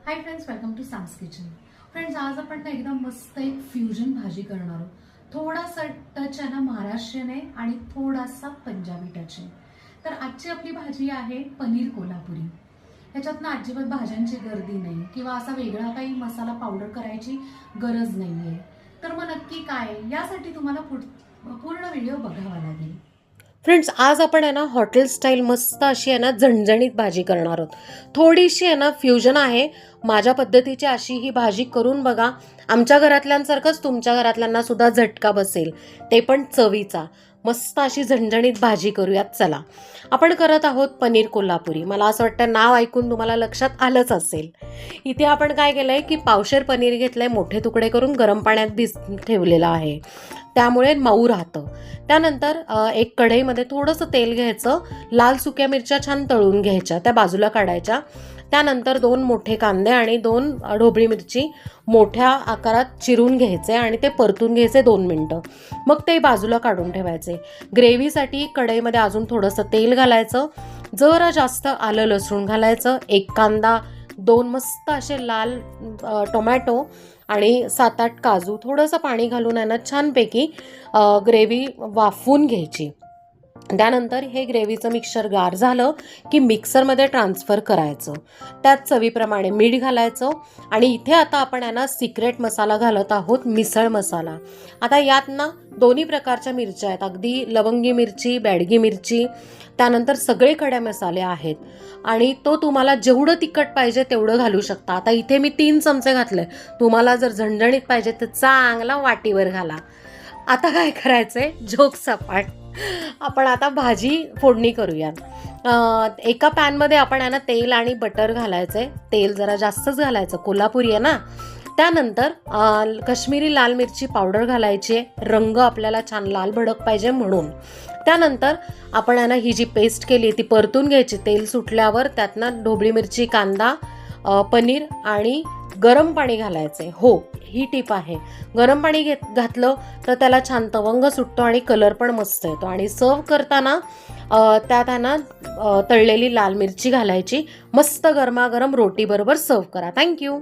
High friends, welcome to Sam's kitchen. Friends, आज आपण ना एकदम मस्त एक फ्युजन भाजी करणार आहोत. थोडासा टच आहे ना महाराष्ट्रीयन आहे आणि थोडासा पंजाबी टच आहे. तर आजची आपली भाजी आहे पनीर कोल्हापुरी. ह्याच्यात ना अजिबात भाज्यांची गर्दी नाही किंवा असा वेगळा काही मसाला पावडर करायची गरज नाहीये. तर मग नक्की काय, यासाठी तुम्हाला पूर्ण व्हिडिओ बघावा लागेल. फ्रेंड्स, आज आपण आहे ना हॉटेल स्टाईल मस्त अशी आहे ना झणझणीत भाजी करणार आहोत. थोडीशी आहे ना फ्युजन आहे. माझ्या पद्धतीची अशी ही भाजी करून बघा. आमच्या घरातल्यांसारखंच तुमच्या घरातल्यांना सुद्धा झटका बसेल, ते पण चवीचा. मस्त अशी झणझणीत भाजी करूयात. चला, आपण करत आहोत पनीर कोल्हापुरी. मला असं वाटतं नाव ऐकून तुम्हाला लक्षात आलंच असेल. इथे आपण काय केलंय की पावशेर पनीर घेतलंय, मोठे तुकडे करून गरम पाण्यात ठेवलेलं आहे, त्यामुळे मऊ राहतं. त्यानंतर एक कढईमध्ये थोडंसं तेल घ्यायचं, लाल सुक्या मिरच्या छान तळून घ्यायच्या, त्या बाजूला काढायच्या. त्यानंतर 2 मोठे कांदे आणि 2 ढोबळी मिरची मोठ्या आकारात चिरून घ्यायचे आणि ते परतून घ्यायचे 2 मिनटं. मग ते बाजूला काढून ठेवायचे. ग्रेव्हीसाठी कढईमध्ये अजून थोडंसं तेल घालायचं, जरा जास्त आलं लसूण घालायचं, 1 कांदा, 2 मस्त असे लाल टोमॅटो आणि 7-8 काजू, थोडंसं पाणी घालून आहे ना छानपैकी ग्रेव्ही वाफवून घ्यायची. त्यानंतर हे ग्रेव्हीचं मिक्सचर गार झालं की मिक्सरमध्ये ट्रान्सफर करायचं. त्यात चवीप्रमाणे मीठ घालायचं आणि इथे आता आपण आहे ना सिक्रेट मसाला घालत आहोत, मिसळ मसाला. आता यात ना दोन्ही प्रकारच्या मिरच्या आहेत, अगदी लवंगी मिरची, बॅडगी मिरची, त्यानंतर सगळे खडे मसाले आहेत आणि तो तुम्हाला जेवढं तिखट पाहिजे तेवढं घालू शकता. आता इथे मी 3 चमचे घातले. तुम्हाला जर झणझणीत पाहिजे तर चांगला वाटीवर घाला. आता काय करायचंय, जोक सपाट. आपण आता भाजी फोडणी करूया. एका पॅनमध्ये आपण आहे ना तेल आणि बटर घालायचंय. तेल जरा जास्तच घालायचं, कोल्हापुरी आहे ना. त्यानंतर काश्मीरी लाल मिरची पावडर घालायची आहे, रंग आपल्याला छान लाल भडक पाहिजे म्हणून. त्यानंतर आपण आहे ना ही जी पेस्ट केली ती परतून घ्यायची. तेल सुटल्यावर त्यात ना ढोबळी मिरची, कांदा, पनीर आणि गरम पाणी घालायचे. हो, ही टीप आहे. गरम पाणी घातलं तर त्याला छान तवंग सुटतो आणि कलर पण मस्त येतो. आणि सर्व करताना त्यात आहे ना तळलेली लाल मिरची घालायची. मस्त गरमागरम रोटी बरोबर सर्व करा. थँक्यू.